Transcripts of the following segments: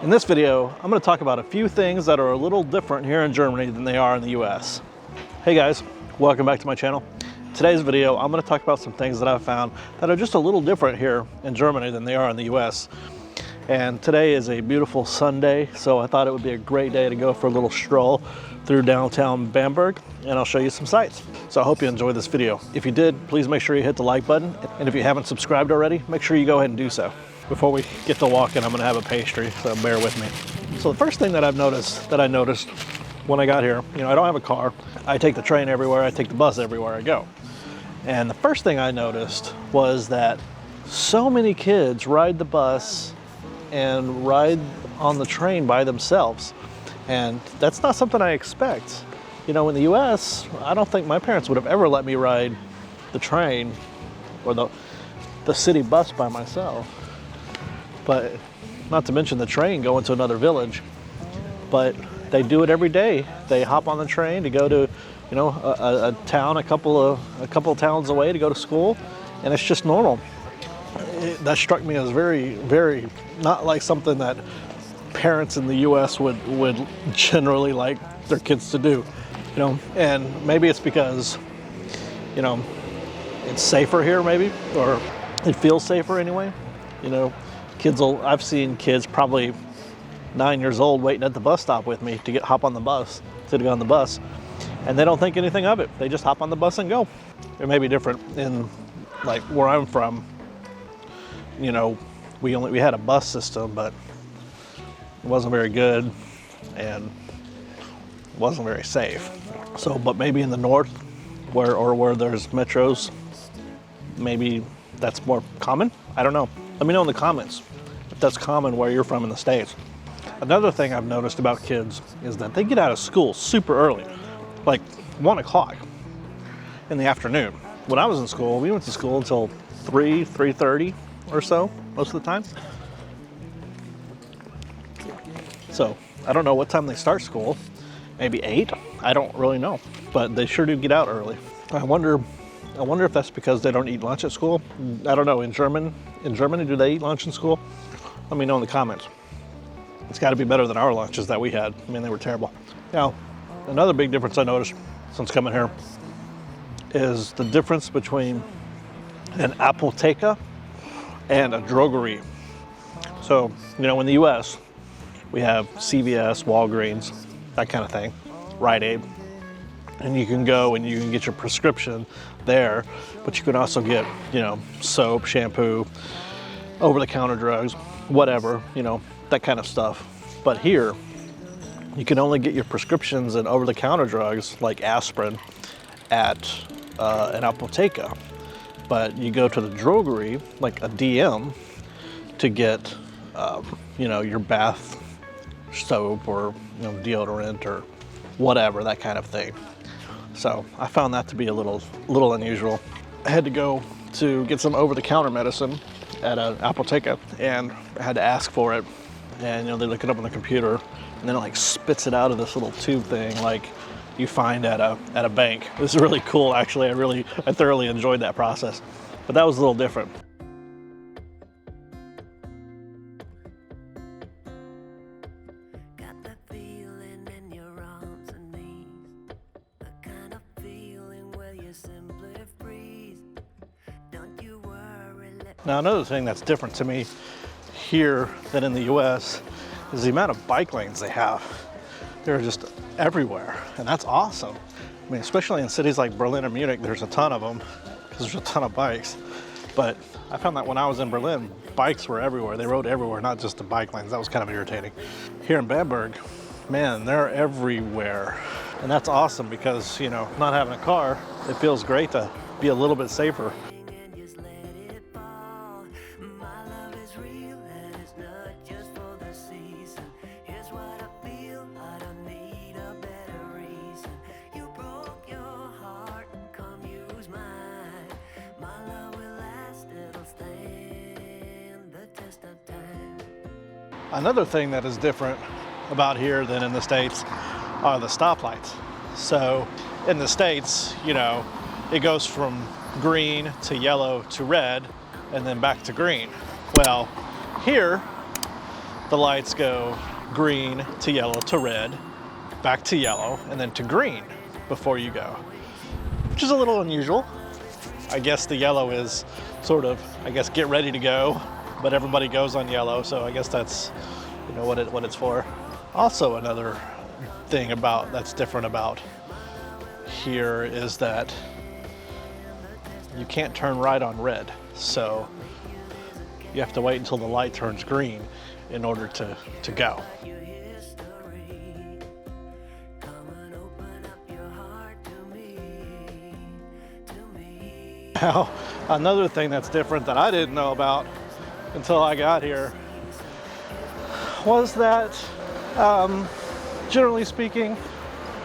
In this video, I'm going to talk about a few things that are a little different here in Germany than they are in the US. Hey guys, welcome back to my channel. Today's video, I'm going to talk about some things that I've found that are just a little different here in Germany than they are in the US. And today is a beautiful Sunday, so I thought it would be a great day to go for a little stroll through downtown Bamberg, and I'll show you some sights. So I hope you enjoyed this video. If you did, please make sure you hit the like button, and if you haven't subscribed already, make sure you go ahead and do so. Before we get to walking, I'm gonna have a pastry, so bear with me. So the first thing that I noticed when I got here, I don't have a car. I take the train everywhere, I take the bus everywhere I go. And the first thing I noticed was that so many kids ride the bus and ride on the train by themselves. And that's not something I expect. In the US, I don't think my parents would have ever let me ride the train or the city bus by myself. But not to mention the train going to another village. But they do it every day. They hop on the train to go to, a town, a couple of towns away to go to school, and it's just normal. That struck me as very, very not like something that parents in the US would generally like their kids to do, and maybe it's because, it's safer here maybe, or it feels safer anyway. I've seen kids probably 9 years old waiting at the bus stop with me to hop on the bus, to go on the bus, and they don't think anything of it. They just hop on the bus and go. It may be different in like where I'm from. We had a bus system, but it wasn't very good and wasn't very safe. So, but maybe in the north, where there's metros, maybe that's more common. I don't know. Let me know in the comments if that's common where you're from in the States. Another thing I've noticed about kids is that they get out of school super early, like 1 o'clock in the afternoon. When I was in school, we went to school until 3:30 or so most of the time. So I don't know what time they start school, maybe 8, I don't really know, but they sure do get out early. I wonder if that's because they don't eat lunch at school. I don't know, in Germany, do they eat lunch in school? Let me know in the comments. It's gotta be better than our lunches that we had. I mean, they were terrible. Now, another big difference I noticed since coming here is the difference between an Apotheke and a Drugery. So, in the US, we have CVS, Walgreens, that kind of thing, Rite Aid. And you can go and you can get your prescription there, but you can also get, soap, shampoo, over-the-counter drugs, whatever, that kind of stuff. But here, you can only get your prescriptions and over-the-counter drugs like aspirin at an Apotheke. But you go to the Drugery, like a DM, to get, your bath soap or deodorant or whatever, that kind of thing. So I found that to be a little unusual. I had to go to get some over-the-counter medicine at an Apotheke, and I had to ask for it. And they look it up on the computer, and then it like spits it out of this little tube thing, like you find at a bank. This is really cool, actually. I thoroughly enjoyed that process, but that was a little different. Now, another thing that's different to me here than in the US is the amount of bike lanes they have. They're just everywhere, and that's awesome. I mean, especially in cities like Berlin and Munich, there's a ton of them because there's a ton of bikes. But I found that when I was in Berlin, bikes were everywhere. They rode everywhere, not just the bike lanes. That was kind of irritating. Here in Bamberg, man, they're everywhere. And that's awesome because, not having a car, it feels great to be a little bit safer. Another thing that is different about here than in the States are the stoplights. So in the States, it goes from green to yellow to red and then back to green. Well, here the lights go green to yellow to red, back to yellow, and then to green before you go, which is a little unusual. I guess the yellow is sort of, I guess, get ready to go, but everybody goes on yellow, so I guess that's, you know, what it's for. Also, another thing that's different about here is that you can't turn right on red, so you have to wait until the light turns green in order to go. Now, another thing that's different that I didn't know about until I got here was that, generally speaking,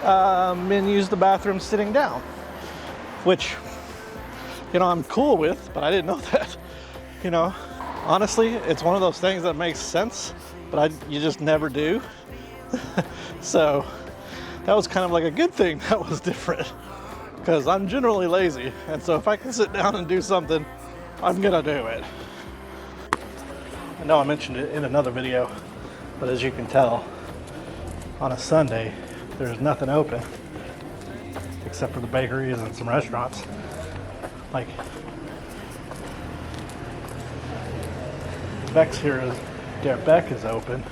men use the bathroom sitting down, which, you know, I'm cool with, but I didn't know that. You know, honestly, it's one of those things that makes sense, but you just never do. So that was kind of like a good thing that was different, because I'm generally lazy, and so if I can sit down and do something, I'm gonna do it. I know I mentioned it in another video, but as you can tell, on a Sunday, there's nothing open except for the bakeries and some restaurants. Like, Beck's here is, Der Beck is open.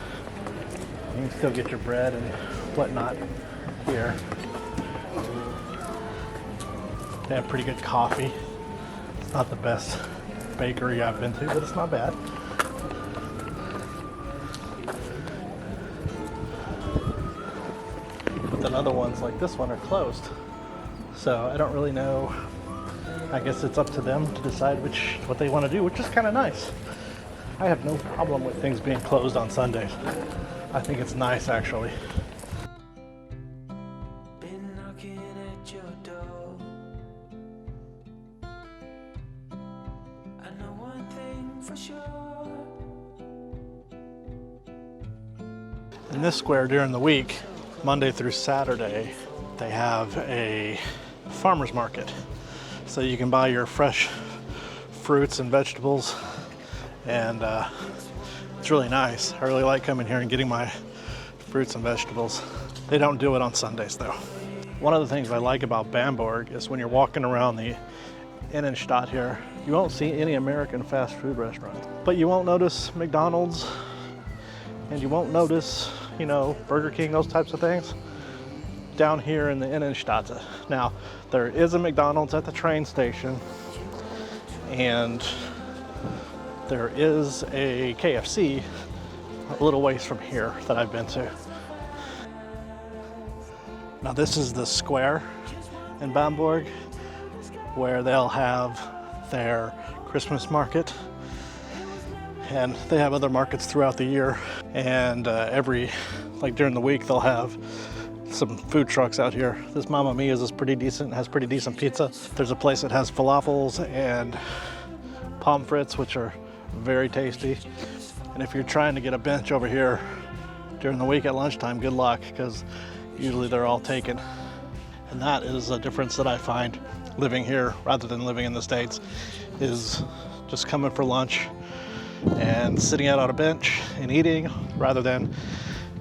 You can still get your bread and whatnot here. They have pretty good coffee. It's not the best bakery I've been to, but it's not bad. But then other ones like this one are closed. So I don't really know. I guess it's up to them to decide what they want to do, which is kind of nice. I have no problem with things being closed on Sundays. I think it's nice, actually. Been knocking at your door. I know one thing for sure. In this square during the week, Monday through Saturday, they have a farmer's market. So you can buy your fresh fruits and vegetables, and it's really nice. I really like coming here and getting my fruits and vegetables. They don't do it on Sundays though. One of the things I like about Bamberg is when you're walking around the Innenstadt here, you won't see any American fast food restaurants, but you won't notice McDonald's, and you won't notice, you know, Burger King, those types of things down here in the Innenstadt. Now, there is a McDonald's at the train station, and there is a KFC a little ways from here that I've been to. Now, this is the square in Bamberg where they'll have their Christmas market, and they have other markets throughout the year, and during the week they'll have some food trucks out here. This Mamma Mia's is pretty decent, has pretty decent pizza. There's a place that has falafels and pommes frites, which are very tasty. And if you're trying to get a bench over here during the week at lunchtime, good luck, because usually they're all taken. And that is a difference that I find living here rather than living in the States, is just coming for lunch and sitting out on a bench and eating, rather than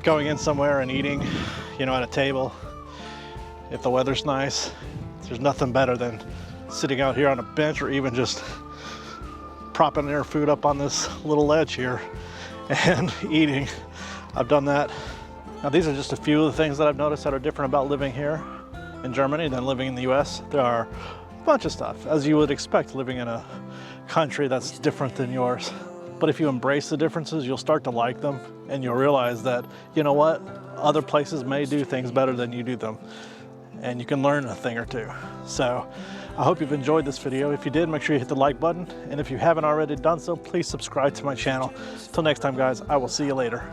going in somewhere and eating, you know, at a table. If the weather's nice, there's nothing better than sitting out here on a bench, or even just propping their food up on this little ledge here and eating. I've done that. Now, these are just a few of the things that I've noticed that are different about living here in Germany than living in the US. There are a bunch of stuff, as you would expect living in a country that's different than yours. But if you embrace the differences, you'll start to like them, and you'll realize that, you know what, other places may do things better than you do them, and you can learn a thing or two. So I hope you've enjoyed this video. If you did, make sure you hit the like button, and if you haven't already done so, please subscribe to my channel. Till next time, guys, I will see you later.